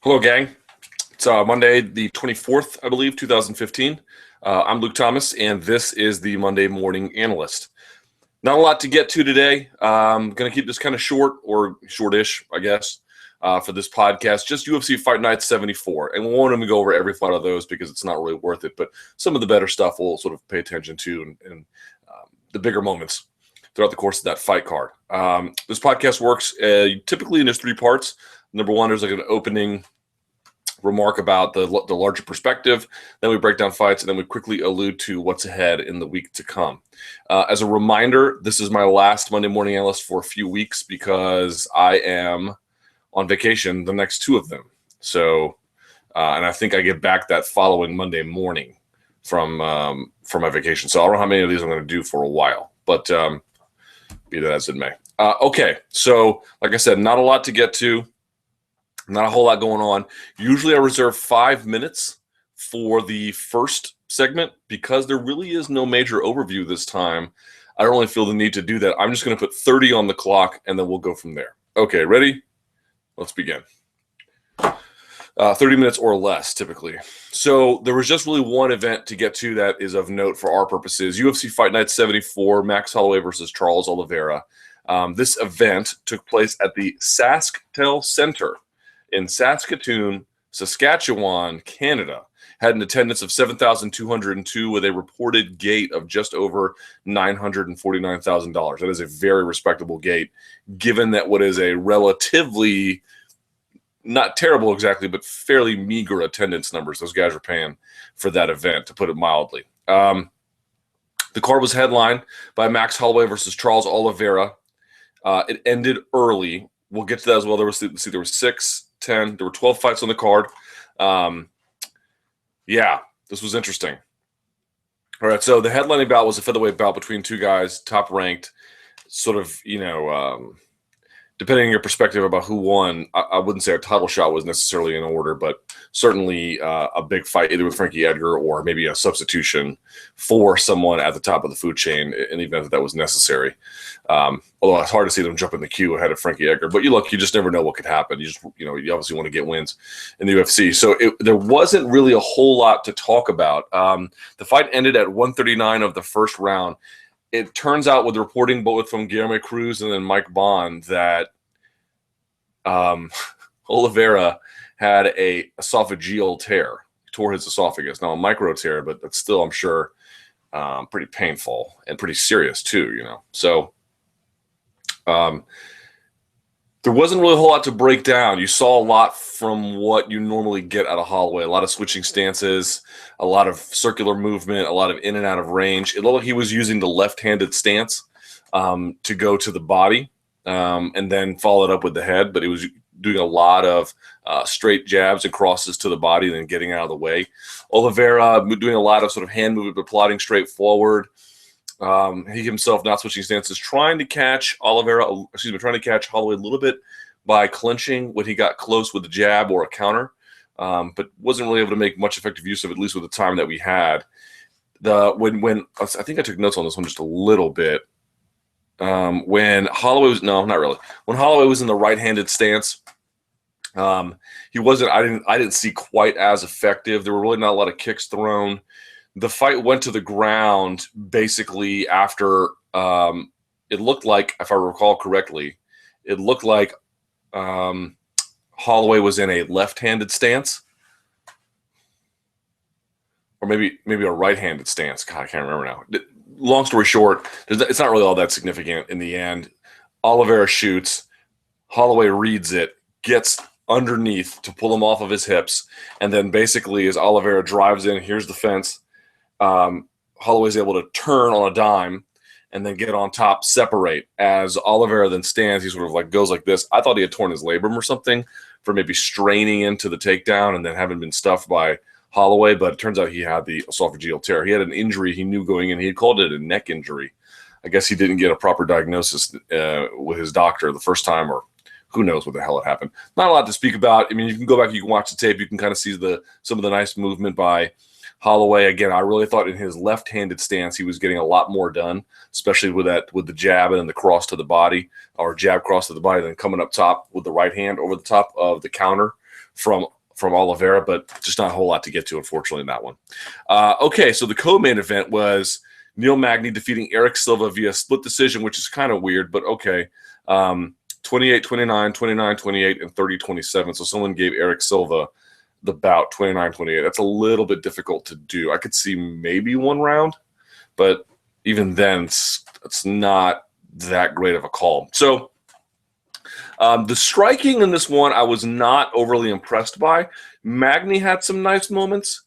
Hello, gang. It's Monday, the 24th, I believe, 2015. I'm Luke Thomas, and this is the Monday Morning Analyst. Not a lot to get to today. I'm going to keep this kind of short, or shortish, I guess, for this podcast. Just UFC Fight Night 74. And we won't even go over every fight of those because it's not really worth it. But some of the better stuff we'll sort of pay attention to and the bigger moments throughout the course of that fight card. This podcast works typically in just three parts. Number one, there's like an opening remark about the larger perspective. Then we break down fights, and then we quickly allude to what's ahead in the week to come. As a reminder, this is my last Monday Morning Analyst for a few weeks because I am on vacation, the next two of them. So, and I think I get back that following Monday morning from my vacation. So I don't know how many of these I'm going to do for a while, but be that as it may. Okay, so like I said, not a lot to get to. Not a whole lot going on. Usually I reserve 5 minutes for the first segment because there really is no major overview this time. I don't really feel the need to do that. I'm just going to put 30 on the clock, and then we'll go from there. Okay, ready? Let's begin. 30 minutes or less, typically. So there was just really one event to get to that is of note for our purposes. UFC Fight Night 74, Max Holloway versus Charles Oliveira. This event took place at the SaskTel Center in Saskatoon, Saskatchewan, Canada. Had an attendance of 7,202 with a reported gate of just over $949,000. That is a very respectable gate, given that what is a relatively, not terrible exactly, but fairly meager attendance numbers those guys are paying for that event, to put it mildly. The card was headlined by Max Holloway versus Charles Oliveira. It ended early. We'll get to that as well. There was 6, 10. There were 12 fights on the card. Yeah, this was interesting. All right, so the headlining bout was a featherweight bout between two guys, top ranked, sort of, depending on your perspective about who won, I wouldn't say a title shot was necessarily in order, but certainly a big fight either with Frankie Edgar or maybe a substitution for someone at the top of the food chain in the event that was necessary. Although it's hard to see them jump in the queue ahead of Frankie Edgar, but you just never know what could happen. You obviously want to get wins in the UFC. So there wasn't really a whole lot to talk about. The fight ended at 139 of the first round. It turns out with reporting both from Guillermo Cruz and then Mike Bond that Oliveira had a esophageal tear. He tore his esophagus. Now a micro tear, but that's still, I'm sure, pretty painful and pretty serious too, So there wasn't really a whole lot to break down. You saw a lot from what you normally get out of Holloway. A lot of switching stances, a lot of circular movement, a lot of in and out of range. It looked like he was using the left-handed stance to go to the body and then follow it up with the head. But he was doing a lot of straight jabs and crosses to the body and then getting out of the way. Oliveira doing a lot of sort of hand movement but plodding straight forward. He himself not switching stances, trying to catch Holloway a little bit by clinching when he got close with a jab or a counter, but wasn't really able to make much effective use of it, at least with the time that we had. When I think I took notes on this one just a little bit. When Holloway was when Holloway was in the right-handed stance, he wasn't. I didn't see quite as effective. There were really not a lot of kicks thrown. The fight went to the ground basically after it looked like, if I recall correctly, it looked like Holloway was in a left-handed stance, or maybe a right-handed stance. God, I can't remember now. Long story short, it's not really all that significant in the end. Oliveira shoots, Holloway reads it, gets underneath to pull him off of his hips, and then basically as Oliveira drives in, here's the fence. Holloway's able to turn on a dime and then get on top, separate. As Oliveira then stands, he sort of like goes like this. I thought he had torn his labrum or something for maybe straining into the takedown and then having been stuffed by Holloway, but it turns out he had the esophageal tear. He had an injury he knew going in. He had called it a neck injury. I guess he didn't get a proper diagnosis with his doctor the first time, or who knows what the hell had happened. Not a lot to speak about. I mean, you can go back, you can watch the tape, you can kind of see some of the nice movement by Holloway. Again, I really thought in his left-handed stance he was getting a lot more done, especially with the jab and then the cross to the body, or jab cross to the body, then coming up top with the right hand over the top of the counter from Oliveira, but just not a whole lot to get to, unfortunately, in that one. Okay, so the co-main event was Neil Magny defeating Erick Silva via split decision, which is kind of weird, but okay. 28-29, 29-28, and 30-27. So someone gave Erick Silva the bout 29-28. That's a little bit difficult to do. I could see maybe one round, but even then, it's not that great of a call. So the striking in this one, I was not overly impressed by. Magny had some nice moments,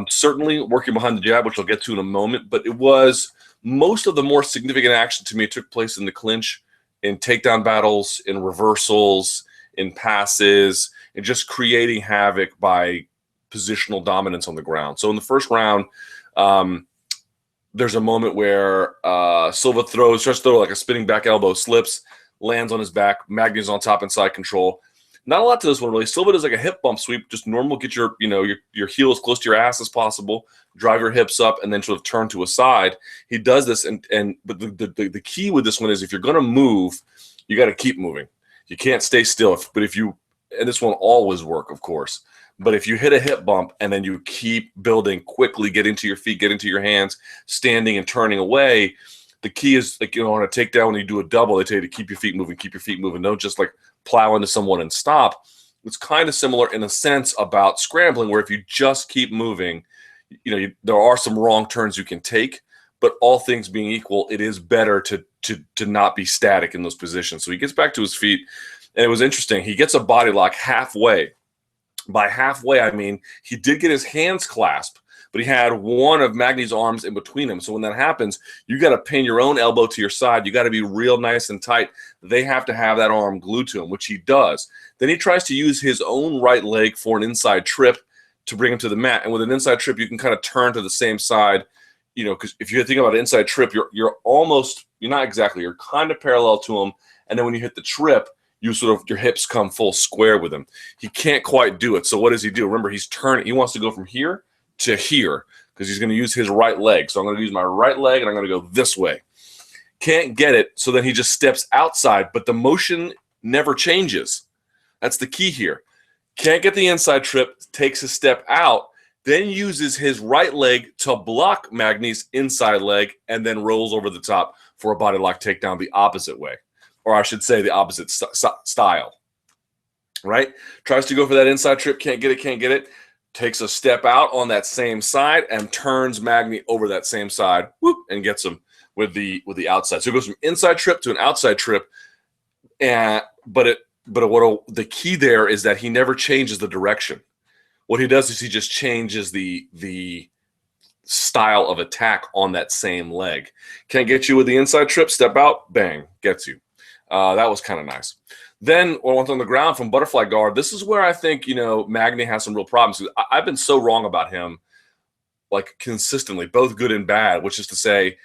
certainly working behind the jab, which I'll get to in a moment, but it was most of the more significant action to me took place in the clinch, in takedown battles, in reversals, in passes, and just creating havoc by positional dominance on the ground. So in the first round, there's a moment where Silva tries to throw like a spinning back elbow, slips, lands on his back. Magny's on top and side control. Not a lot to this one, really. Silva does like a hip bump sweep, just normal. Get your heel as close to your ass as possible. Drive your hips up and then sort of turn to a side. He does this, but the key with this one is if you're going to move, you got to keep moving. You can't stay still. And this won't always work, of course. But if you hit a hip bump and then you keep building quickly, get into your feet, get into your hands, standing and turning away, the key is like, on a takedown, when you do a double, they tell you to keep your feet moving, keep your feet moving. Don't just like plow into someone and stop. It's kind of similar in a sense about scrambling, where if you just keep moving, there are some wrong turns you can take, but all things being equal, it is better to not be static in those positions. So he gets back to his feet, and it was interesting. He gets a body lock halfway. By halfway, I mean he did get his hands clasped, but he had one of Magny's arms in between him. So when that happens, you got to pin your own elbow to your side. You got to be real nice and tight. They have to have that arm glued to him, which he does. Then he tries to use his own right leg for an inside trip to bring him to the mat. And with an inside trip, you can kind of turn to the same side, because if you're thinking about an inside trip, you're not exactly, you're kind of parallel to him. And then when you hit the trip, your hips come full square with him. He can't quite do it. So what does he do? Remember, he's turning. He wants to go from here to here because he's going to use his right leg. So I'm going to use my right leg and I'm going to go this way. Can't get it. So then he just steps outside, but the motion never changes. That's the key here. Can't get the inside trip, takes a step out, then uses his right leg to block Magny's inside leg and then rolls over the top for a body lock takedown the opposite way. Or I should say the opposite style, right? Tries to go for that inside trip, can't get it. Takes a step out on that same side and turns Magny over that same side, whoop, and gets him with the outside. So it goes from inside trip to an outside trip, but the key there is that he never changes the direction. What he does is he just changes the style of attack on that same leg. Can't get you with the inside trip, step out, bang, gets you. That was kind of nice. Then once on the ground from butterfly guard, this is where I think, Magny has some real problems. I've been so wrong about him, like consistently, both good and bad, which is to say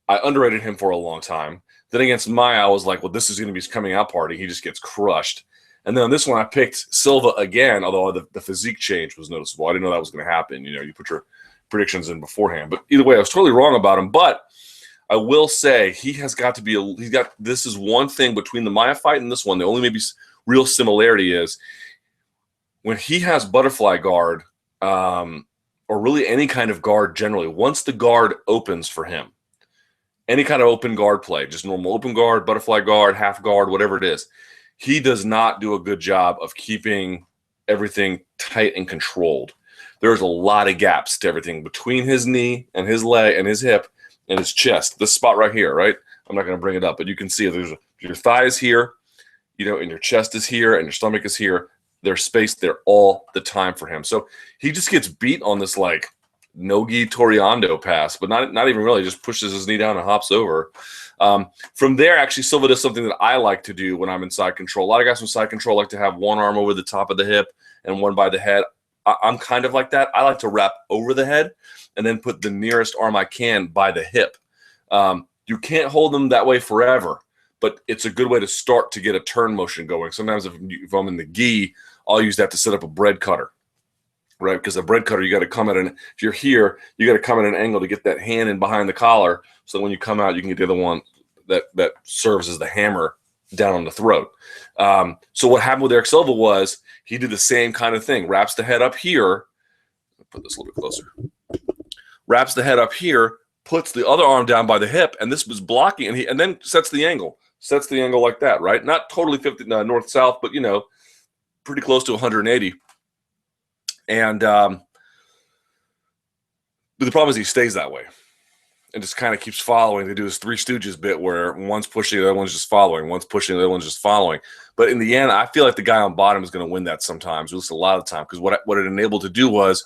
I underrated him for a long time. Then against Maya, I was like, well, this is going to be his coming out party. He just gets crushed. And then on this one, I picked Silva again, although the physique change was noticeable. I didn't know that was going to happen. You put your predictions in beforehand. But either way, I was totally wrong about him. But I will say he has got to be this is one thing between the Maya fight and this one. The only maybe real similarity is when he has butterfly guard, or really any kind of guard generally, once the guard opens for him, any kind of open guard play, just normal open guard, butterfly guard, half guard, whatever it is, he does not do a good job of keeping everything tight and controlled. There's a lot of gaps to everything between his knee and his leg and his hip and his chest. This spot right here, right? I'm not going to bring it up, but you can see there's your thighs here, and your chest is here and your stomach is here. There's space there all the time for him. So he just gets beat on this like no-gi Toriando pass, but not even really, just pushes his knee down and hops over. From there, actually, Silva does something that I like to do when I'm in side control. A lot of guys from side control like to have one arm over the top of the hip and one by the head. I'm kind of like that. I like to wrap over the head and then put the nearest arm I can by the hip. You can't hold them that way forever, but it's a good way to start to get a turn motion going. Sometimes if I'm in the gi, I'll use that to set up a bread cutter, right? Because a bread cutter, you got to come at if you're here, you got to come at an angle to get that hand in behind the collar, so that when you come out, you can get the other one that serves as the hammer down on the throat. So what happened with Erick Silva was he did the same kind of thing. Wraps the head up here. Put this a little bit closer. Wraps the head up here, puts the other arm down by the hip, and this was blocking, and then sets the angle. Sets the angle like that, right? Not totally 50 north-south, but, pretty close to 180. And but the problem is he stays that way and just kind of keeps following. They do this Three Stooges bit where one's pushing, the other one's just following. One's pushing, the other one's just following. But in the end, I feel like the guy on bottom is going to win that sometimes, at least a lot of the time, because what it enabled to do was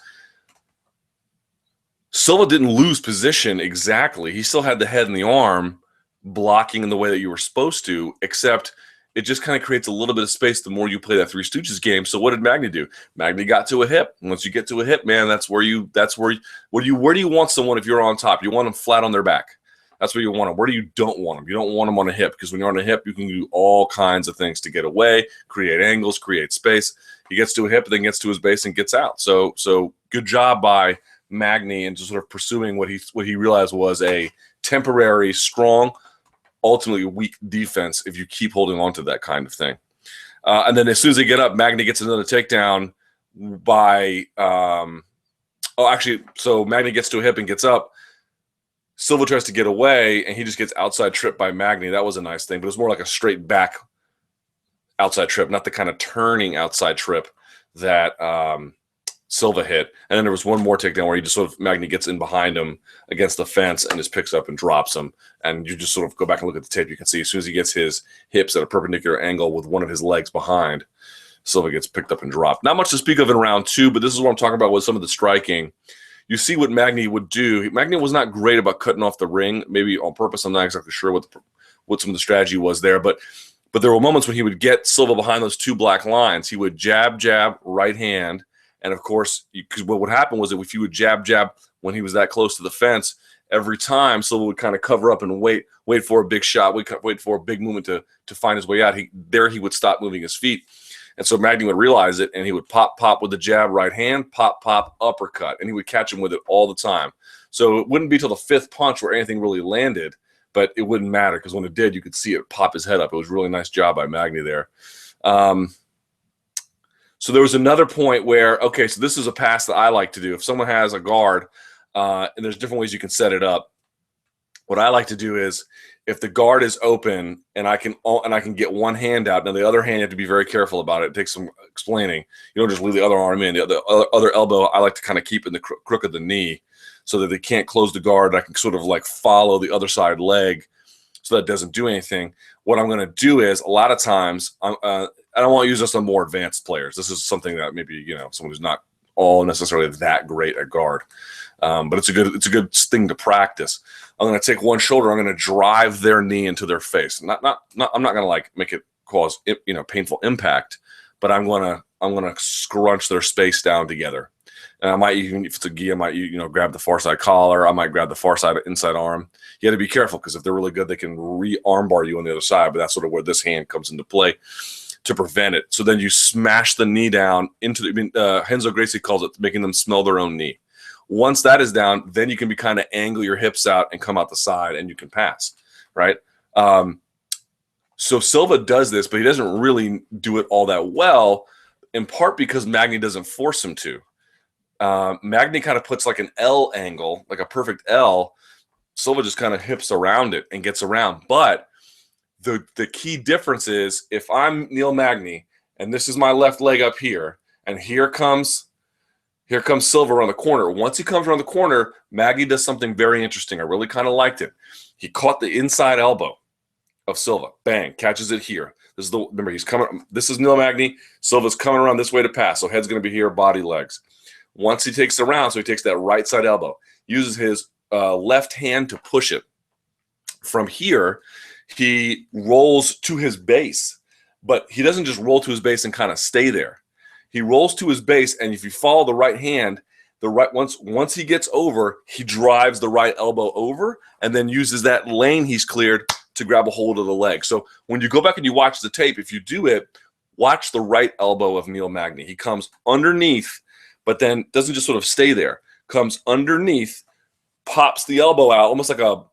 Silva didn't lose position exactly. He still had the head and the arm blocking in the way that you were supposed to, except it just kind of creates a little bit of space the more you play that Three Stooges game. So what did Magny do? Magny got to a hip. Once you get to a hip, man, where do you want someone if you're on top? You want them flat on their back. That's where you want them. Where do you don't want them? You don't want them on a hip, because when you're on a hip, you can do all kinds of things to get away, create angles, create space. He gets to a hip, then gets to his base and gets out. So good job by Magny and just sort of pursuing what he realized was a temporary, strong, ultimately weak defense if you keep holding on to that kind of thing. And then as soon as they get up, Magny gets another takedown by so Magny gets to a hip and gets up. Silva tries to get away, and he just gets outside tripped by Magny. That was a nice thing, but it was more like a straight back outside trip, not the kind of turning outside trip that Silva hit. And then there was one more takedown where he just sort of, Magny gets in behind him against the fence and just picks up and drops him. And you just sort of go back and look at the tape. You can see as soon as he gets his hips at a perpendicular angle with one of his legs behind, Silva gets picked up and dropped. Not much to speak of in round two, but this is what I'm talking about with some of the striking. You see what Magny would do. Magny was not great about cutting off the ring, maybe on purpose. I'm not exactly sure what some of the strategy was there, but there were moments when he would get Silva behind those two black lines. He would jab, right hand. And of course, because what would happen was that if you would jab when he was that close to the fence, every time Silva would kind of cover up and wait for a big shot, wait for a big movement to find his way out. He would stop moving his feet. And so Magny would realize it, and he would pop with the jab right hand, pop, uppercut, and he would catch him with it all the time. So it wouldn't be till the fifth punch where anything really landed, but it wouldn't matter because when it did, you could see it pop his head up. It was a really nice job by Magny there. So there was another point where, okay, so this is a pass that I like to do. If someone has a guard, and there's different ways you can set it up, what I like to do is if the guard is open and I can get one hand out, now the other hand you have to be very careful about it. It takes some explaining. You don't just leave the other arm in. The other elbow I like to kind of keep in the crook of the knee so that they can't close the guard. I can sort of like follow the other side leg so that it doesn't do anything. What I'm going to do is a lot of times I don't want to use this on more advanced players. This is something that maybe, someone who's not all necessarily that great at guard. But it's a good thing to practice. I'm going to take one shoulder. I'm going to drive their knee into their face. I'm not going to like make it cause, painful impact, but I'm going to scrunch their space down together. And I might even, if it's a gi, I might, grab the far side collar. I might grab the far side inside arm. You got to be careful because if they're really good, they can re-arm bar you on the other side. But that's sort of where this hand comes into play to prevent it. So then you smash the knee down into Renzo Gracie calls it making them smell their own knee. Once that is down, then you can be kind of angle your hips out and come out the side and you can pass, right? So Silva does this, but he doesn't really do it all that well, in part because Magny doesn't force him to. Magny kind of puts like an L angle, like a perfect L. Silva just kind of hips around it and gets around. But the key difference is if I'm Neil Magny and this is my left leg up here, and here comes Silva around the corner. Once he comes around the corner, Magny does something very interesting. I really kind of liked it. He caught the inside elbow of Silva. Bang, catches it here. Remember, he's coming. This is Neil Magny. Silva's coming around this way to pass. So head's going to be here, body, legs. Once he takes the round, so he takes that right side elbow, uses his left hand to push it. From here, he rolls to his base, but he doesn't just roll to his base and kind of stay there. He rolls to his base, and if you follow the right hand, once he gets over, he drives the right elbow over and then uses that lane he's cleared to grab a hold of the leg. So when you go back and you watch the tape, if you do it, watch the right elbow of Neil Magny. He comes underneath, but then doesn't just sort of stay there. Comes underneath, pops the elbow out, almost like a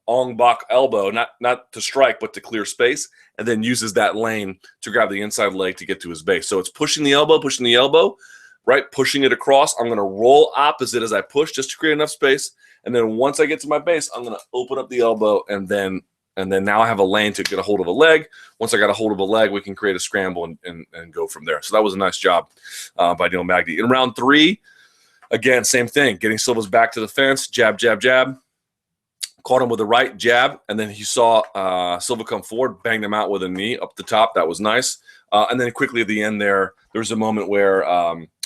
Ong Bak elbow, not to strike, but to clear space, and then uses that lane to grab the inside leg to get to his base. So it's pushing the elbow, right? Pushing it across. I'm going to roll opposite as I push just to create enough space. And then once I get to my base, I'm going to open up the elbow, and then now I have a lane to get a hold of a leg. Once I got a hold of a leg, we can create a scramble and go from there. So that was a nice job by Neil Magny. In round 3, again, same thing. Getting Silva's back to the fence, jab, jab, jab. Caught him with a right jab, and then he saw Silva come forward, banged him out with a knee up the top. That was nice. And then quickly at the end there was a moment where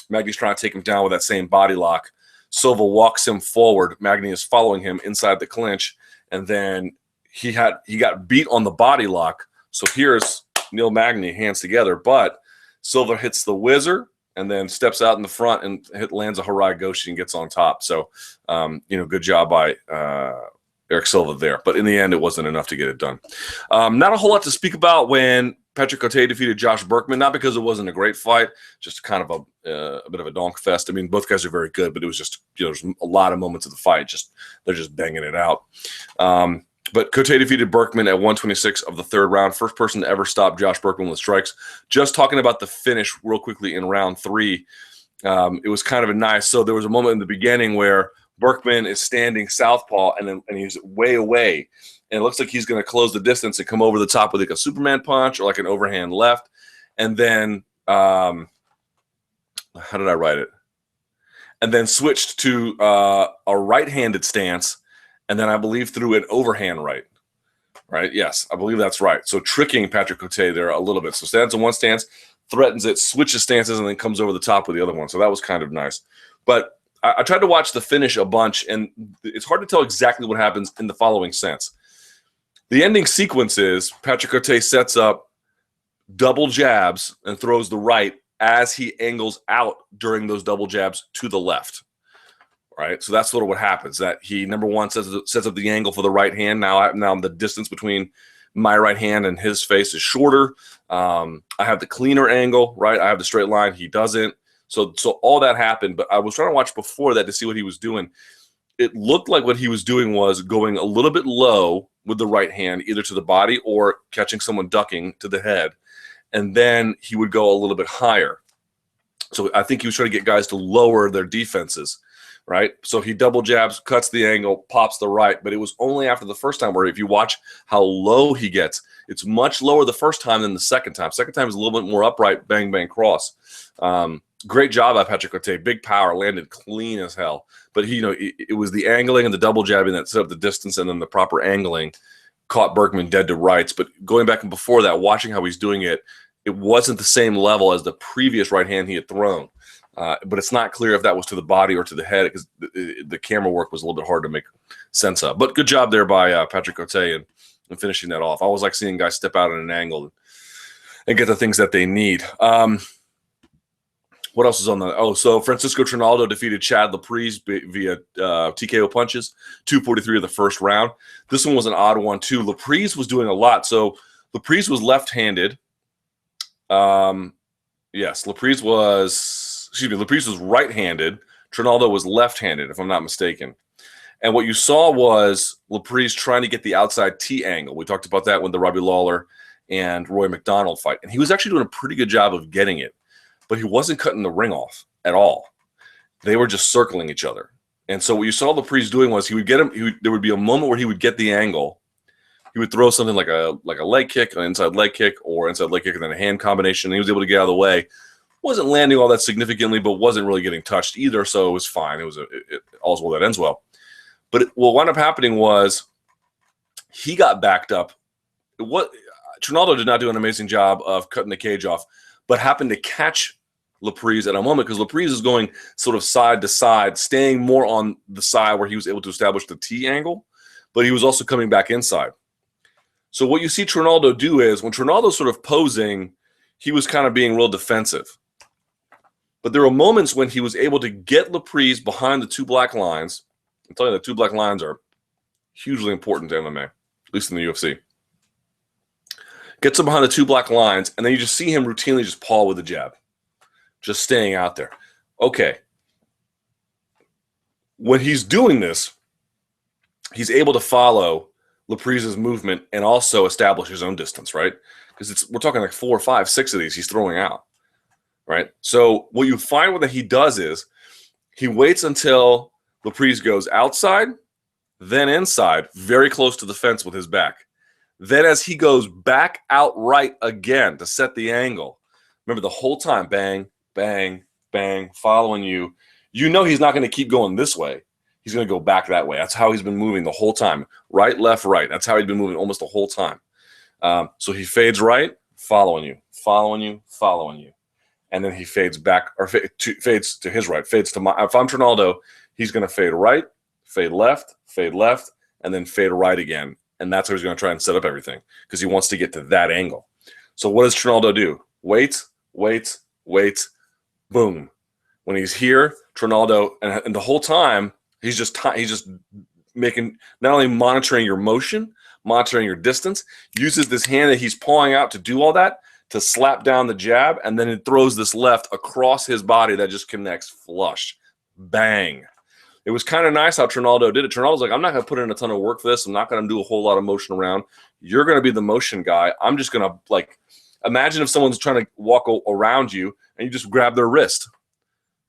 Magny's trying to take him down with that same body lock. Silva walks him forward. Magny is following him inside the clinch, and then he got beat on the body lock. So here's Neil Magny, hands together, but Silva hits the whizzer and then steps out in the front and lands a Harai Goshi and gets on top. So, good job by Erick Silva there. But in the end, it wasn't enough to get it done. Not a whole lot to speak about when Patrick Cote defeated Josh Burkman, not because it wasn't a great fight, just kind of a bit of a donk fest. I mean, both guys are very good, but it was just, there's a lot of moments of the fight. They're just banging it out. But Cote defeated Burkman at 126 of the 3rd round. First person to ever stop Josh Burkman with strikes. Just talking about the finish real quickly in round 3, it was kind of a nice. So there was a moment in the beginning where Burkman is standing southpaw and he's way away. And it looks like he's going to close the distance and come over the top with like a Superman punch or like an overhand left. And then, how did I write it? And then switched to a right-handed stance. And then I believe threw an overhand right. Yes, I believe that's right. So tricking Patrick Cote there a little bit. So stands in one stance, threatens it, switches stances, and then comes over the top with the other one. So that was kind of nice. But I tried to watch the finish a bunch, and it's hard to tell exactly what happens in the following sense. The ending sequence is Patrick Cote sets up double jabs and throws the right as he angles out during those double jabs to the left. Right, so that's sort of what happens. That he, number one, sets up the angle for the right hand. Now the distance between my right hand and his face is shorter. I have the cleaner angle, right? I have the straight line. He doesn't. So all that happened. But I was trying to watch before that to see what he was doing. It looked like what he was doing was going a little bit low with the right hand, either to the body or catching someone ducking to the head, and then he would go a little bit higher. So I think he was trying to get guys to lower their defenses. Right, so he double jabs, cuts the angle, pops the right, but it was only after the first time where if you watch how low he gets, it's much lower the first time than the second time. Second time is a little bit more upright, bang, bang, cross. Great job by Patrick Cote. Big power, landed clean as hell. But it was the angling and the double jabbing that set up the distance, and then the proper angling caught Burkman dead to rights. But going back and before that, watching how he's doing it, it wasn't the same level as the previous right hand he had thrown. But it's not clear if that was to the body or to the head because the camera work was a little bit hard to make sense of. But good job there by Patrick Cote and finishing that off. I always like seeing guys step out at an angle and get the things that they need. What else is on the? So Francisco Trinaldo defeated Chad Laprise via TKO punches, 2:43 of the first round. This one was an odd one too. Laprise was doing a lot. So Laprise was left-handed. Yes, Laprise was right-handed. Trinaldo was left-handed, if I'm not mistaken. And what you saw was Laprise trying to get the outside T angle. We talked about that with the Robbie Lawler and Roy McDonald fight. And he was actually doing a pretty good job of getting it. But he wasn't cutting the ring off at all. They were just circling each other. And so what you saw Laprise doing was he would get him. There would be a moment where he would get the angle. He would throw something like a leg kick, an inside leg kick, or inside leg kick and then a hand combination. And he was able to get out of the way. Wasn't landing all that significantly, but wasn't really getting touched either. So it was fine. It was all's well that ends well. But what wound up happening was he got backed up. Trinaldo did not do an amazing job of cutting the cage off, but happened to catch Laprise at a moment because Laprise is going sort of side to side, staying more on the side where he was able to establish the T angle, but he was also coming back inside. So what you see Trinaldo do is when Trinaldo's sort of posing, he was kind of being real defensive. But there were moments when he was able to get Laprise behind the two black lines. I'm telling you, the two black lines are hugely important to MMA, at least in the UFC. Gets him behind the two black lines, and then you just see him routinely just paw with the jab, just staying out there. Okay. When he's doing this, he's able to follow Leprise's movement and also establish his own distance, right? Because we're talking like 4, 5, 6 of these he's throwing out, right? So what you find that he does is he waits until Leprise goes outside, then inside, very close to the fence with his back. Then as he goes back outright again to set the angle, remember the whole time, bang, bang, bang, following you. You know he's not going to keep going this way. He's going to go back that way. That's how he's been moving the whole time. Right, left, right. That's how he's been moving almost the whole time. So he fades right, following you, following you, following you. And then he fades back, or fades to his right, fades to my. If I'm Trinaldo, he's going to fade right, fade left, and then fade right again. And that's how he's going to try and set up everything because he wants to get to that angle. So what does Trinaldo do? Waits, boom. When he's here, Trinaldo, and the whole time, he's just making, not only monitoring your motion, monitoring your distance, uses this hand that he's pawing out to do all that, to slap down the jab, and then it throws this left across his body that just connects flush. Bang. It was kind of nice how Trinaldo did it. Trinaldo's like, I'm not going to put in a ton of work for this. I'm not going to do a whole lot of motion around. You're going to be the motion guy. I'm just going to, like, imagine if someone's trying to walk around you and you just grab their wrist,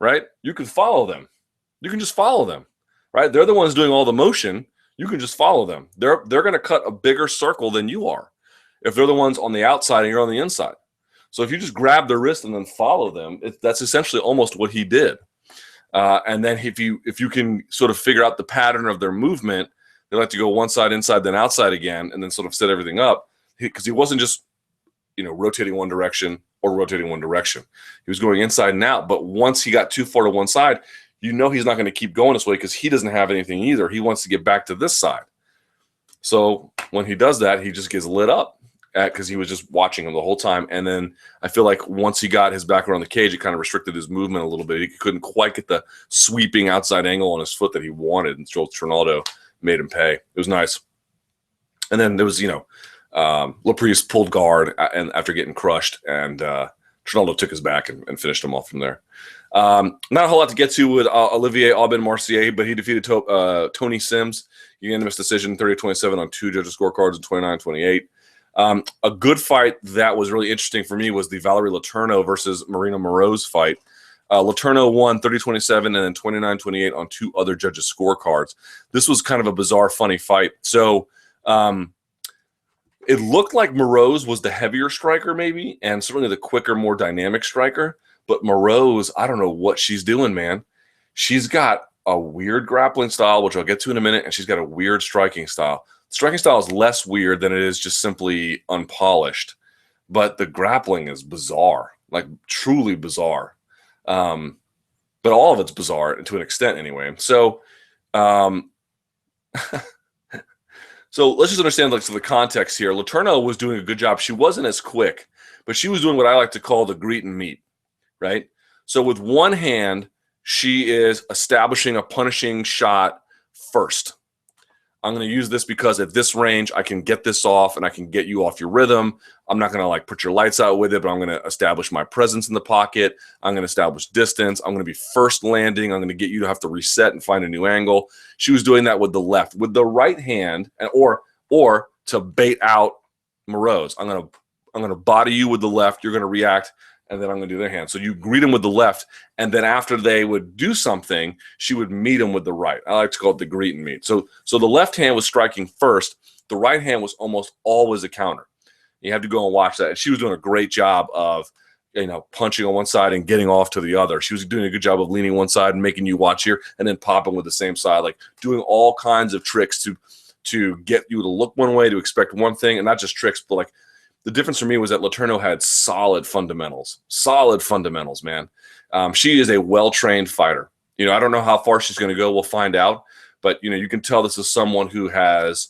right? You can follow them. You can just follow them, right? They're the ones doing all the motion. You can just follow them. They're going to cut a bigger circle than you are if they're the ones on the outside and you're on the inside. So if you just grab their wrist and then follow them, that's essentially almost what he did. And then if you can sort of figure out the pattern of their movement, they like to go one side inside, then outside again, and then sort of set everything up. Because he wasn't just, rotating one direction or rotating one direction. He was going inside and out. But once he got too far to one side, he's not going to keep going this way because he doesn't have anything either. He wants to get back to this side. So when he does that, he just gets lit up because he was just watching him the whole time. And then I feel like once he got his back around the cage, it kind of restricted his movement a little bit. He couldn't quite get the sweeping outside angle on his foot that he wanted. And so Trinaldo made him pay. It was nice. And then there was, Leprise pulled guard and after getting crushed, and Trinaldo took his back and finished him off from there. Not a whole lot to get to with Olivier Aubin-Mercier, but he defeated Tony Sims. Unanimous decision, 30-27 on 2 judges' scorecards and 29-28. A good fight that was really interesting for me was the Valerie Letourneau versus Marina Moroz fight. Letourneau won 30-27 and then 29-28 on 2 other judges' scorecards. This was kind of a bizarre, funny fight. So it looked like Moroz was the heavier striker maybe, and certainly the quicker, more dynamic striker. But Moroz, I don't know what she's doing, man. She's got a weird grappling style, which I'll get to in a minute, and she's got a weird striking style. Striking style is less weird than it is just simply unpolished, but the grappling is bizarre, like truly bizarre. But all of it's bizarre to an extent anyway. So, so let's just understand the context here. Letourneau was doing a good job. She wasn't as quick, but she was doing what I like to call the greet and meet, right? So with one hand, she is establishing a punishing shot first. I'm going to use this because at this range, I can get this off and I can get you off your rhythm. I'm not going to put your lights out with it, but I'm going to establish my presence in the pocket. I'm going to establish distance. I'm going to be first landing. I'm going to get you to have to reset and find a new angle. She was doing that with the left. With the right hand, or to bait out Moroz. I'm going to body you with the left. You're going to react, and then I'm going to do their hand. So you greet them with the left, and then after they would do something, she would meet them with the right. I like to call it the greet and meet. So the left hand was striking first. The right hand was almost always a counter. You have to go and watch that. And she was doing a great job of, punching on one side and getting off to the other. She was doing a good job of leaning one side and making you watch here, and then popping with the same side, doing all kinds of tricks to get you to look one way, to expect one thing, and not just tricks, but the difference for me was that Letourneau had solid fundamentals, man. She is a well-trained fighter. I don't know how far she's going to go. We'll find out. But, you can tell this is someone who has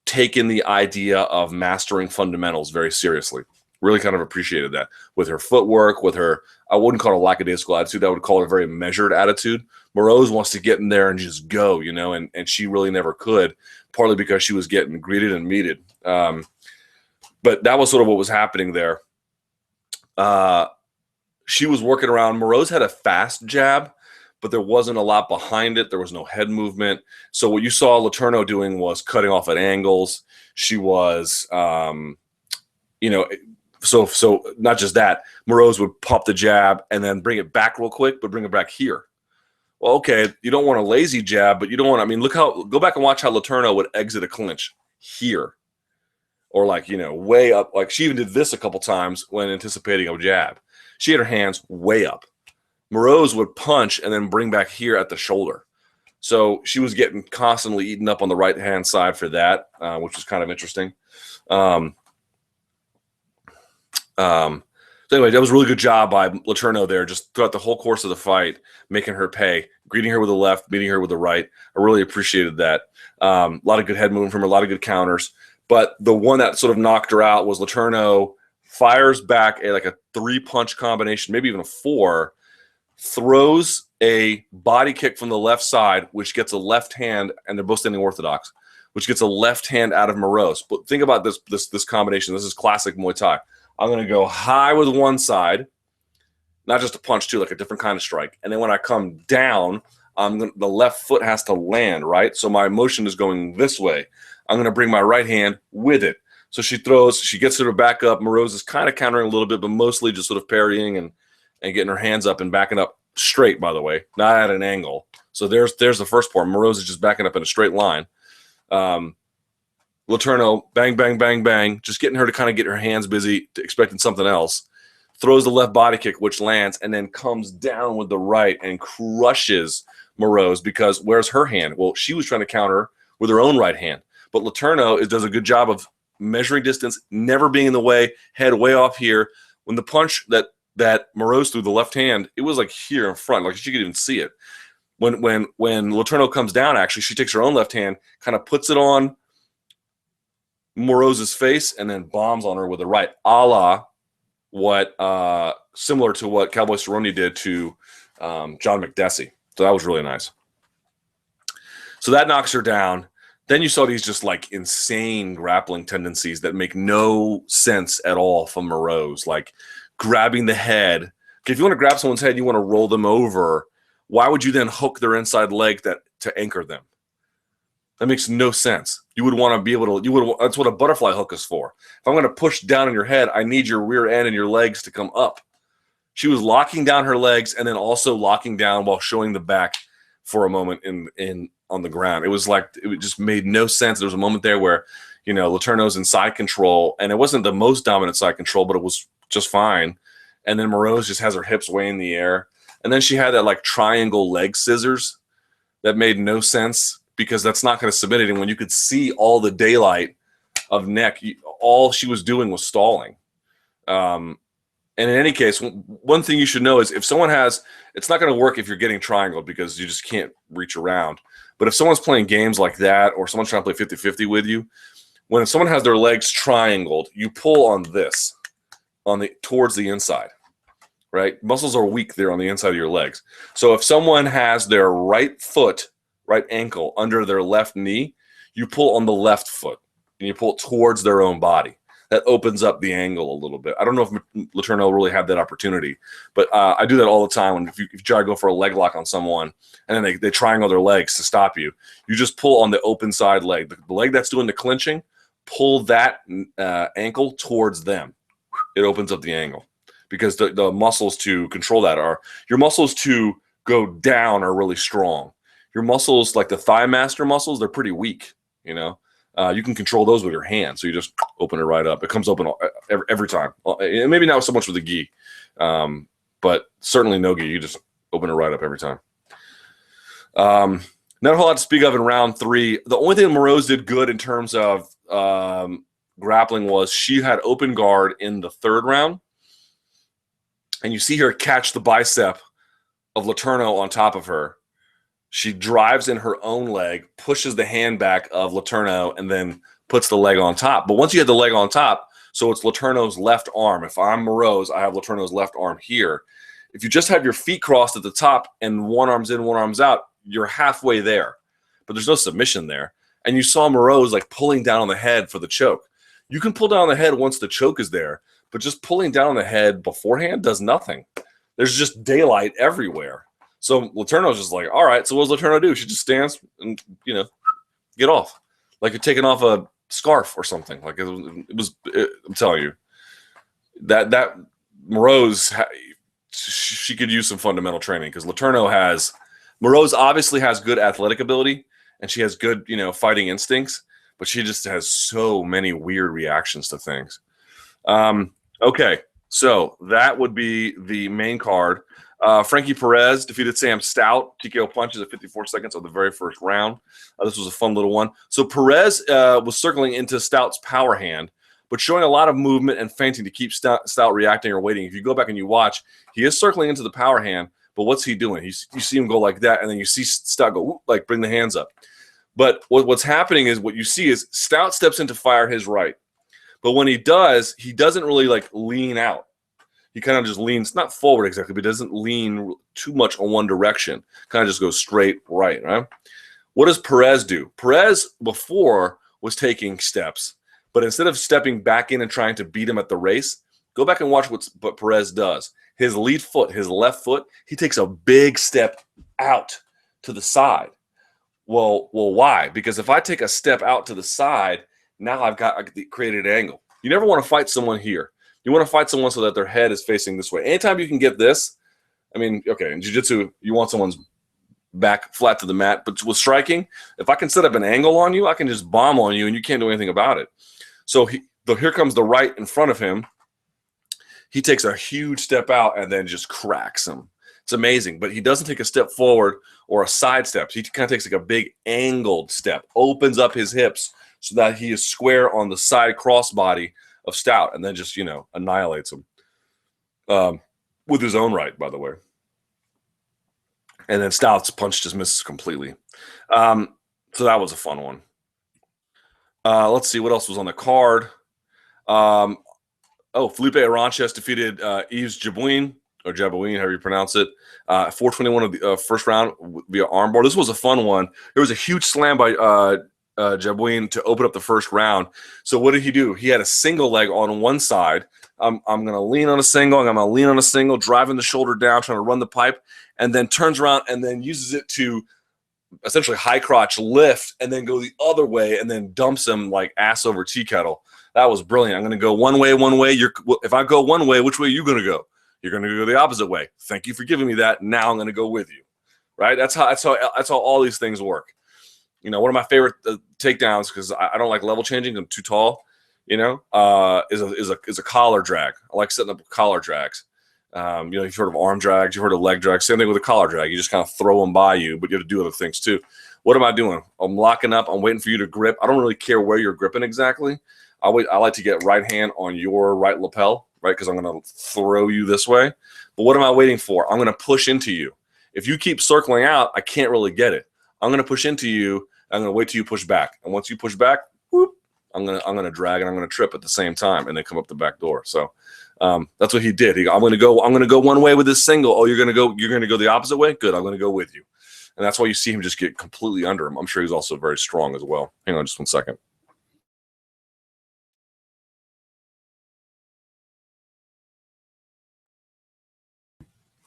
taken the idea of mastering fundamentals very seriously. Really kind of appreciated that with her footwork, with her, I wouldn't call it a lackadaisical attitude. I would call it a very measured attitude. Moroz wants to get in there and just go, and she really never could, partly because she was getting greeted and meted. But that was sort of what was happening there. She was working around. Moroz had a fast jab, but there wasn't a lot behind it. There was no head movement. So what you saw Letourneau doing was cutting off at angles. She was, you know, so not just that, Moroz would pop the jab and then bring it back real quick, but bring it back here. Well, okay, you don't want a lazy jab, but you don't want, I mean, go back and watch how Letourneau would exit a clinch here. Or like, you know, way up. Like she even did this a couple times when anticipating a jab. She had her hands way up. Moroz would punch and then bring back here at the shoulder. So she was getting constantly eaten up on the right-hand side for that, which was kind of interesting. So anyway, that was a really good job by Letourneau there, just throughout the whole course of the fight, making her pay, greeting her with the left, meeting her with the right. I really appreciated that. A lot of good head movement from her, a lot of good counters. But the one that sort of knocked her out was Letourneau fires back like a 3-punch combination, maybe even a 4, throws a body kick from the left side, which gets a left hand, and they're both standing orthodox, which gets a left hand out of Moroz. But think about this combination. This is classic Muay Thai. I'm going to go high with one side, not just a punch too, like a different kind of strike. And then when I come down, the left foot has to land, right? So my motion is going this way. I'm going to bring my right hand with it. So she throws, she gets her back up. Moroz is kind of countering a little bit, but mostly just sort of parrying and getting her hands up and backing up straight, by the way, not at an angle. So there's the first part. Moroz is just backing up in a straight line. Letourneau, bang, bang, bang, bang, just getting her to kind of get her hands busy, expecting something else. Throws the left body kick, which lands, and then comes down with the right and crushes Moroz because where's her hand? Well, she was trying to counter with her own right hand. But Letourneau does a good job of measuring distance, never being in the way, head way off here. When the punch that Moroz threw the left hand, it was like here in front, like she could even see it. When Letourneau comes down, actually, she takes her own left hand, kind of puts it on Moroz's face, and then bombs on her with the right, a la what similar to what Cowboy Cerrone did to John McDessie. So that was really nice. So that knocks her down. Then you saw these just like insane grappling tendencies that make no sense at all from Moroz, like grabbing the head. If you want to grab someone's head, you want to roll them over. Why would you then hook their inside leg to anchor them? That makes no sense. You would want to be able to. That's what a butterfly hook is for. If I'm going to push down on your head, I need your rear end and your legs to come up. She was locking down her legs and then also locking down while showing the back for a moment on the ground. It was like it just made no sense. There was a moment there where, you know, Letourneau's in side control, and it wasn't the most dominant side control, but it was just fine. And then Moroz just has her hips way in the air, and then she had that like triangle leg scissors that made no sense because that's not going to submit it. And when you could see all the daylight of neck, all she was doing was stalling. And in any case, one thing you should know is if someone has, it's not going to work if you're getting triangled because you just can't reach around. But if someone's playing games like that or someone's trying to play 50-50 with you, when someone has their legs triangled, you pull on this, towards the inside, right? Muscles are weak there on the inside of your legs. So if someone has their right foot, right ankle under their left knee, you pull on the left foot and you pull towards their own body. That opens up the angle a little bit. I don't know if Letourneau really had that opportunity, but I do that all the time. When if you try to go for a leg lock on someone and then they triangle their legs to stop you, you just pull on the open side leg. The leg that's doing the clinching, pull that ankle towards them. It opens up the angle because the muscles to control that are, your muscles to go down are really strong. Your muscles, like the thigh master muscles, they're pretty weak, you know. You can control those with your hand, so you just open it right up. It comes open every time. And maybe not so much with the gi, but certainly no gi. You just open it right up every time. Not a whole lot to speak of in round 3. The only thing Moroz did good in terms of grappling was she had open guard in the 3rd round, and you see her catch the bicep of Letourneau on top of her. She drives in her own leg, pushes the hand back of Letourneau, and then puts the leg on top. But once you have the leg on top, so it's Letourneau's left arm. If I'm Moroz, I have Letourneau's left arm here. If you just have your feet crossed at the top and one arm's in, one arm's out, you're halfway there. But there's no submission there. And you saw Moroz like pulling down on the head for the choke. You can pull down on the head once the choke is there, but just pulling down on the head beforehand does nothing. There's just daylight everywhere. So Letourneau's just like, all right, so what does Letourneau do? She just stands and, get off. Like you're taking off a scarf or something. Like I'm telling you, that Moroz, she could use some fundamental training because Moroz obviously has good athletic ability and she has good, fighting instincts, but she just has so many weird reactions to things. Okay, so that would be the main card. Frankie Perez defeated Sam Stout, TKO punches at 54 seconds of the very first round. This was a fun little one. So Perez was circling into Stout's power hand, but showing a lot of movement and feinting to keep Stout reacting or waiting. If you go back and you watch, he is circling into the power hand, but what's he doing? You see him go like that, and then you see Stout go, like bring the hands up. But what's happening is what you see is Stout steps in to fire his right. But when he does, he doesn't really like lean out. He kind of just leans, not forward exactly, but doesn't lean too much on one direction. Kind of just goes straight right? What does Perez do? Perez before was taking steps, but instead of stepping back in and trying to beat him at the race, go back and watch what Perez does. His lead foot, his left foot, he takes a big step out to the side. Well, why? Because if I take a step out to the side, now I created an angle. You never want to fight someone here. You want to fight someone so that their head is facing this way. Anytime you can get this, in jiu-jitsu, you want someone's back flat to the mat. But with striking, if I can set up an angle on you, I can just bomb on you and you can't do anything about it. So here comes the right in front of him. He takes a huge step out and then just cracks him. It's amazing. But he doesn't take a step forward or a side step. He kind of takes like a big angled step, opens up his hips so that he is square on the side crossbody of Stout, and then just, annihilates him with his own right, by the way. And then Stout's punch just misses completely. So that was a fun one. Let's see what else was on the card. Felipe Rachis defeated Yves Jabouin, or Jabouin, however you pronounce it, 421 of the first round via armbar. This was a fun one. There was a huge slam by Jabouin to open up the first round. So what did he do? He had a single leg on one side. I'm going to lean on a single. I'm going to lean on a single, driving the shoulder down, trying to run the pipe, and then turns around and then uses it to essentially high crotch lift and then go the other way and then dumps him like ass over tea kettle. That was brilliant. I'm going to go one way. If I go one way, which way are you going to go? You're going to go the opposite way. Thank you for giving me that. Now I'm going to go with you. Right? That's how all these things work. One of my favorite takedowns, because I don't like level changing. I'm too tall. Is a collar drag. I like setting up collar drags. You've heard of arm drags. You've heard of leg drags. Same thing with a collar drag. You just kind of throw them by you, but you have to do other things too. What am I doing? I'm locking up. I'm waiting for you to grip. I don't really care where you're gripping exactly. I like to get right hand on your right lapel, right? Because I'm going to throw you this way. But what am I waiting for? I'm going to push into you. If you keep circling out, I can't really get it. I'm going to push into you. I'm going to wait till you push back. And once you push back, whoop, I'm going to drag and I'm going to trip at the same time and then come up the back door. So that's what he did. I'm going to go one way with this single. Oh, you're going to go the opposite way? Good. I'm going to go with you. And that's why you see him just get completely under him. I'm sure he's also very strong as well. Hang on just 1 second.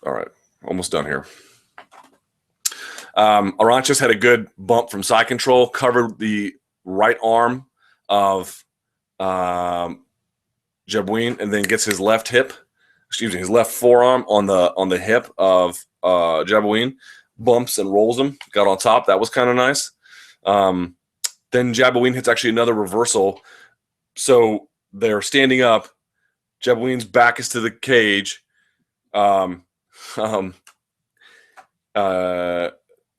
All right. Almost done here. Aranches had a good bump from side control, covered the right arm of Jabouin, and then gets his left forearm on the hip of Jabouin, bumps and rolls him, got on top. That was kind of nice. Then Jabouin hits actually another reversal. So they're standing up. Jabouin's back is to the cage.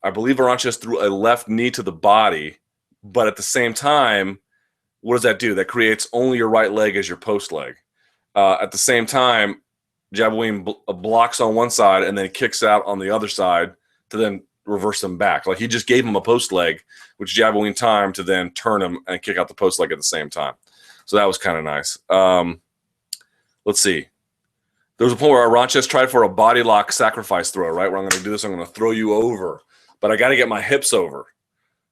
I believe Aranches threw a left knee to the body, but at the same time, what does that do? That creates only your right leg as your post leg. At the same time, Jabouin blocks on one side and then kicks out on the other side to then reverse him back. Like he just gave him a post leg, which Jabouin time to then turn him and kick out the post leg at the same time. So that was kind of nice. Let's see. There was a point where Aranches tried for a body lock sacrifice throw, right? Where I'm going to do this, I'm going to throw you over. But I got to get my hips over,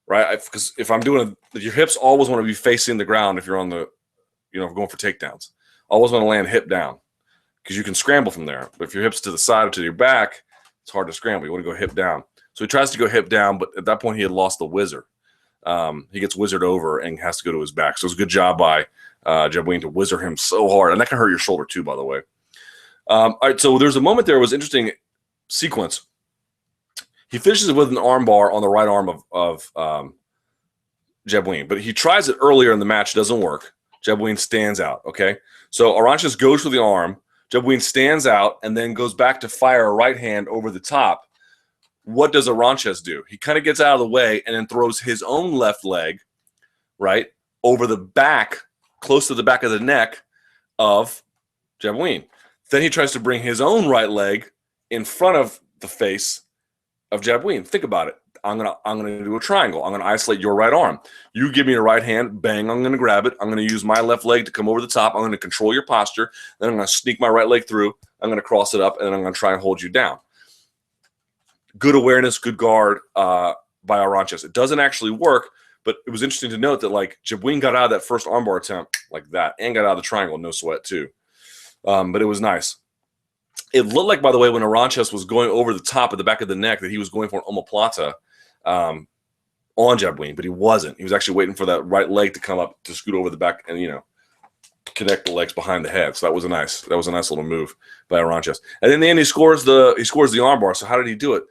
right? Because if I'm doing your hips always want to be facing the ground if you're on the, going for takedowns. Always want to land hip down because you can scramble from there. But if your hips to the side or to your back, It's hard to scramble. You want to go hip down. So he tries to go hip down, but at that point he had lost the whizzer. He gets whizzered over and has to go to his back. So it was a good job by Jabouin to whizzer him so hard. And that can hurt your shoulder too, by the way. All right, so there's a moment there. It was interesting sequence. He finishes with an arm bar on the right arm of Jabouin, but he tries it earlier in the match. Doesn't work. Jabouin stands out, okay? So Arantxa goes for the arm. Jabouin stands out and then goes back to fire a right hand over the top. What does Arantxa do? He kind of gets out of the way and then throws his own left leg, right, over the back, close to the back of the neck of Jabouin. Then he tries to bring his own right leg in front of the face of Jabouin. Think about it. I'm gonna do a triangle. I'm gonna isolate your right arm. You give me your right hand, bang, I'm gonna grab it. I'm gonna use my left leg to come over the top. I'm gonna control your posture. Then I'm gonna sneak my right leg through. I'm gonna cross it up, and then I'm gonna try and hold you down. Good awareness, good guard by Arantxa. It doesn't actually work, but it was interesting to note that like Jabouin got out of that first armbar attempt like that and got out of the triangle, no sweat too. But it was nice. It looked like, by the way, when Arantxa was going over the top of the back of the neck that he was going for an omoplata on Jabouin, but he wasn't. He was actually waiting for that right leg to come up to scoot over the back and, you know, connect the legs behind the head. So that was a nice little move by Arantxa. And in the end, he scores the armbar. So how did he do it?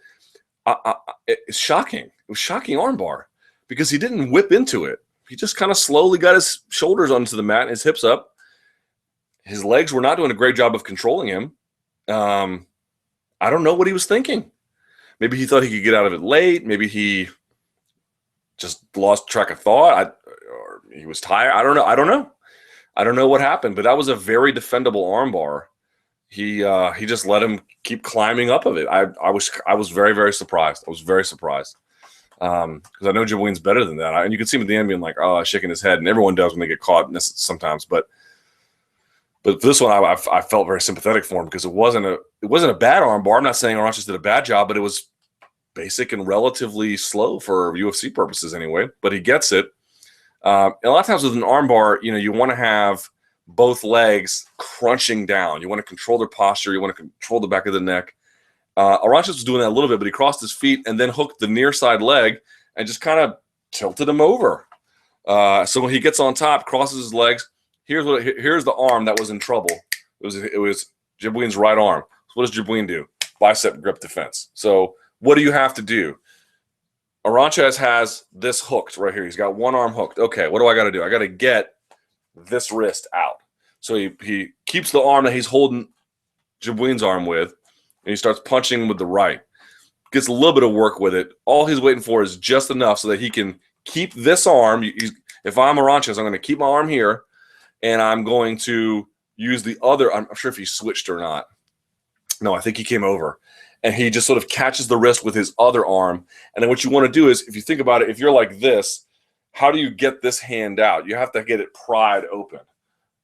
It's shocking. It was shocking armbar because he didn't whip into it. He just kind of slowly got his shoulders onto the mat and his hips up. His legs were not doing a great job of controlling him. I don't know what he was thinking. Maybe he thought he could get out of it late. Maybe he just lost track of thought. Or he was tired. I don't know. I don't know what happened, but that was a very defendable armbar. He just let him keep climbing up of it. I was very, very surprised. I was very surprised because I know Jabouin's better than that. And you can see him at the end being like, oh, shaking his head, and everyone does when they get caught sometimes. But this one, I felt very sympathetic for him because it wasn't a bad armbar. I'm not saying Arantxa did a bad job, but it was basic and relatively slow for UFC purposes anyway. But he gets it. And a lot of times with an armbar, you know, you want to have both legs crunching down. You want to control their posture. You want to control the back of the neck. Arantxa was doing that a little bit, but he crossed his feet and then hooked the near side leg and just kind of tilted him over. So when he gets on top, crosses his legs, here's the arm that was in trouble. It was Jabouin's right arm. So what does Jabouin do? Bicep grip defense. So what do you have to do? Arantxa has this hooked right here. He's got one arm hooked. Okay, what do I got to do? I got to get this wrist out. So he keeps the arm that he's holding Jabouin's arm with, and he starts punching with the right. Gets a little bit of work with it. All he's waiting for is just enough so that he can keep this arm. If I'm Arantxa, I'm going to keep my arm here, and I'm going to use the other. I'm not sure if he switched or not. No, I think he came over. And he just sort of catches the wrist with his other arm. And then what you want to do is, if you think about it, if you're like this, how do you get this hand out? You have to get it pried open.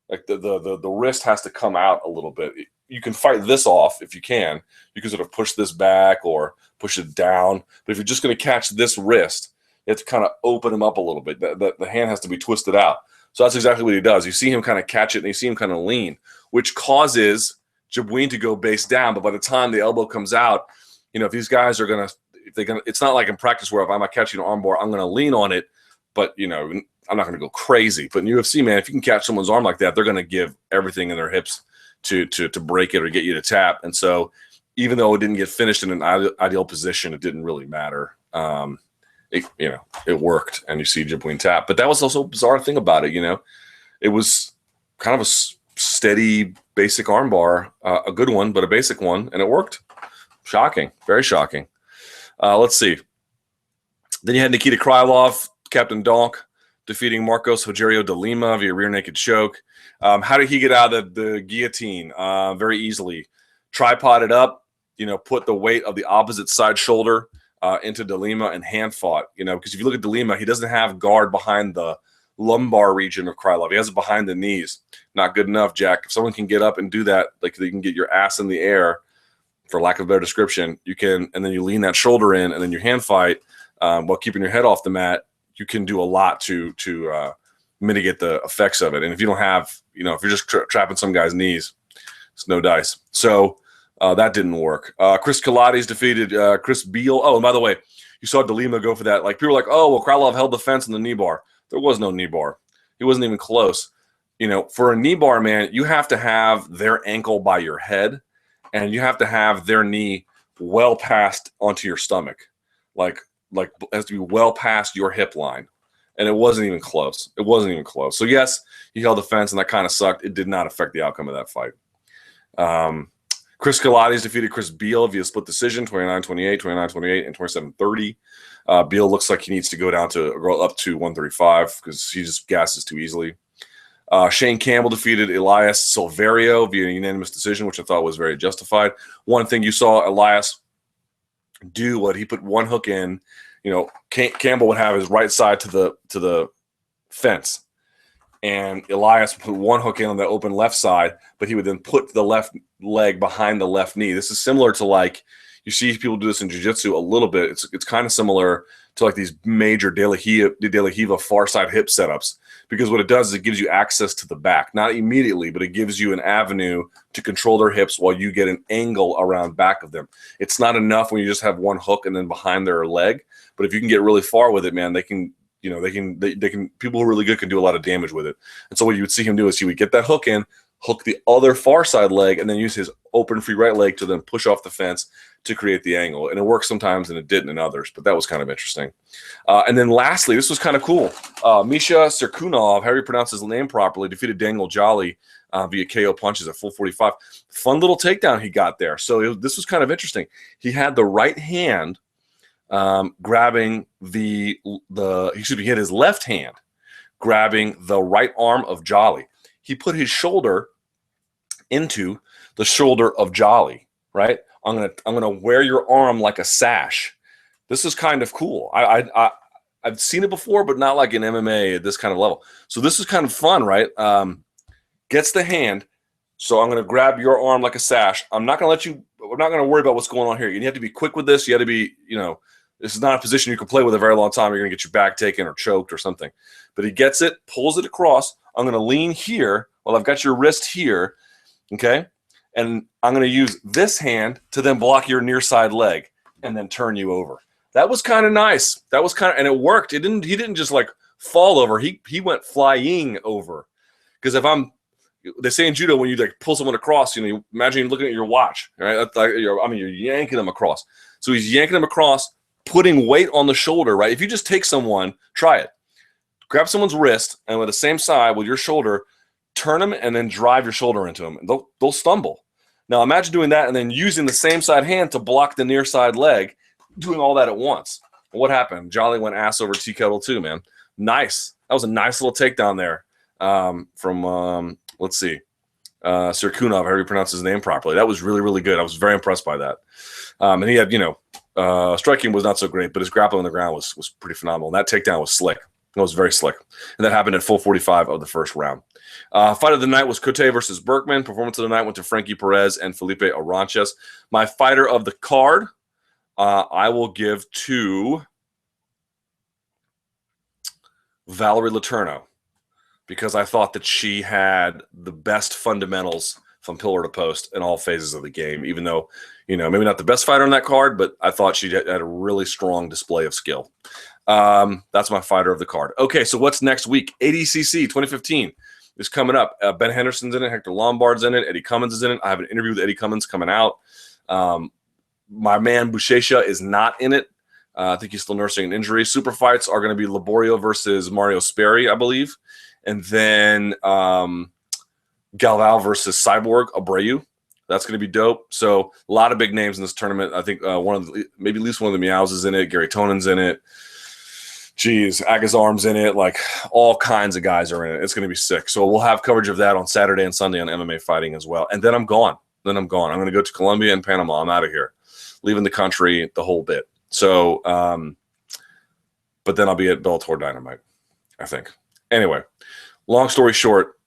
Like the wrist has to come out a little bit. You can fight this off if you can. You can sort of push this back or push it down. But if you're just going to catch this wrist, you have to kind of open him up a little bit. The hand has to be twisted out. So that's exactly what he does. You see him kind of catch it, and you see him kind of lean, which causes Jabouin to go base down. But by the time the elbow comes out, you know, if these guys are going to – it's not like in practice where if I'm catching an armbar, I'm going to lean on it. But, you know, I'm not going to go crazy. But in UFC, man, if you can catch someone's arm like that, they're going to give everything in their hips to break it or get you to tap. And so even though it didn't get finished in an ideal position, it didn't really matter. It worked, and you see Jabouin tap. But that was also a bizarre thing about it, you know. It was kind of a steady, basic armbar, a good one, but a basic one, and it worked. Shocking, very shocking. Let's see. Then you had Nikita Krylov, Captain Donk, defeating Marcos Rogerio de Lima via rear naked choke. How did he get out of the guillotine? Very easily. Tripoded up, you know, put the weight of the opposite side shoulder into de Lima and hand fought, you know, because if you look at de Lima, he doesn't have guard behind the lumbar region of Krylov. He has it behind the knees. Not good enough, Jack. If someone can get up and do that, like you can get your ass in the air, for lack of a better description, you can, and then you lean that shoulder in, and then you hand fight while keeping your head off the mat. You can do a lot to mitigate the effects of it. And if you don't have, you know, if you're just trapping some guy's knees, it's no dice. So That didn't work. Chris Pilates defeated Chris Beal. Oh, and by the way, you saw DeLima go for that. Like, people were like, oh, well, Krylov held the fence in the knee bar. There was no knee bar. He wasn't even close. You know, for a knee bar, man, you have to have their ankle by your head, and you have to have their knee well past onto your stomach. Like it has to be well past your hip line. And it wasn't even close. It wasn't even close. So, yes, he held the fence, and that kind of sucked. It did not affect the outcome of that fight. Chris Pilates defeated Chris Beal via split decision, 29-28, 29-28, and 27-30. Beal looks like he needs to go up to 135 because he just gasses too easily. Shane Campbell defeated Elias Silverio via unanimous decision, which I thought was very justified. One thing you saw Elias do, what he put one hook in, you know, Campbell would have his right side to the fence, and Elias would put one hook in on the open left side, but he would then put the left leg behind the left knee. This is similar to, like, you see people do this in jiu-jitsu a little bit. It's kind of similar to like these major De La Riva far side hip setups, because what it does is it gives you access to the back, not immediately, but it gives you an avenue to control their hips while you get an angle around back of them. It's not enough when you just have one hook and then behind their leg, but if you can get really far with it, man, they can people who are really good can do a lot of damage with it. And so what you would see him do is he would get that hook in, hook the other far side leg, and then use his open free right leg to then push off the fence to create the angle. And it works sometimes and it didn't in others, but that was kind of interesting. And then lastly, this was kind of cool. Misha Serkunov, however you pronounce his name properly, defeated Daniel Jolly via KO punches at full 45. Fun little takedown he got there. So this was kind of interesting. He had the right hand grabbing he had his left hand grabbing the right arm of Jolly. He put his shoulder into the shoulder of Jolly, right? I'm gonna wear your arm like a sash. This is kind of cool. I've seen it before, but not like in MMA at this kind of level. So this is kind of fun, right? Gets the hand. So I'm gonna grab your arm like a sash. I'm not gonna worry about what's going on here. You have to be quick with this. You have to be, this is not a position you can play with a very long time. You're gonna get your back taken or choked or something. But he gets it, pulls it across. I'm gonna lean here while I've got your wrist here, okay? And I'm going to use this hand to then block your near side leg and then turn you over. That was kind of nice. And it worked. He didn't just like fall over. He went flying over. Because they say in judo, when you like pull someone across, you imagine you're looking at your watch, right? You're yanking them across. So he's yanking them across, putting weight on the shoulder, right? If you just take someone, try it. Grab someone's wrist and with the same side with your shoulder, turn them and then drive your shoulder into them. They'll stumble. Now imagine doing that and then using the same side hand to block the near side leg, doing all that at once. What happened? Jolly went ass over tea kettle too, man. Nice. That was a nice little takedown there from let's see, Serkunov, however you pronounce his name properly. That was really, really good. I was very impressed by that. And he had, striking was not so great, but his grappling on the ground was pretty phenomenal. And that takedown was slick. It was very slick. And that happened at full 45 of the first round. Fight of the night was Cote versus Burkman. Performance of the night went to Frankie Perez and Felipe Aranches. My fighter of the card, I will give to Valerie Letourneau, because I thought that she had the best fundamentals from pillar to post in all phases of the game, even though, maybe not the best fighter on that card, but I thought she had a really strong display of skill. That's my fighter of the card. Okay, so what's next week? ADCC 2015 is coming up. Ben Henderson's in it. Hector Lombard's in it. Eddie Cummins is in it. I have an interview with Eddie Cummins coming out. My man Buchecha is not in it. I think he's still nursing an injury. Super fights are going to be Laborio versus Mario Sperry, I believe. And then Galval versus Cyborg Abreu. That's going to be dope. So a lot of big names in this tournament. I think maybe at least one of the Meows is in it. Gary Tonon's in it. Agazarm's in it. Like, all kinds of guys are in it. It's going to be sick. So we'll have coverage of that on Saturday and Sunday on MMA Fighting as well. And then I'm gone. I'm going to go to Colombia and Panama. I'm out of here, leaving the country, the whole bit. So, but then I'll be at Bellator Dynamite, I think. Anyway, long story short,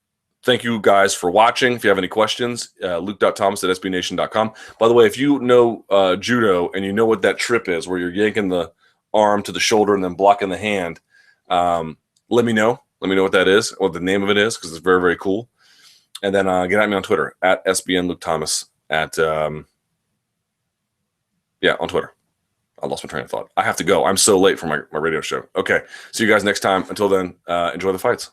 thank you guys for watching. If you have any questions, luke.thomas@sbnation.com. By the way, if you know judo and you know what that trip is, where you're yanking the arm to the shoulder and then blocking the hand, let me know. Let me know what that is, what the name of it is, because it's very, very cool. And then get at me on Twitter, at SBN Luke Thomas, at Yeah, on Twitter. I lost my train of thought. I have to go. I'm so late for my radio show. Okay. See you guys next time. Until then, enjoy the fights.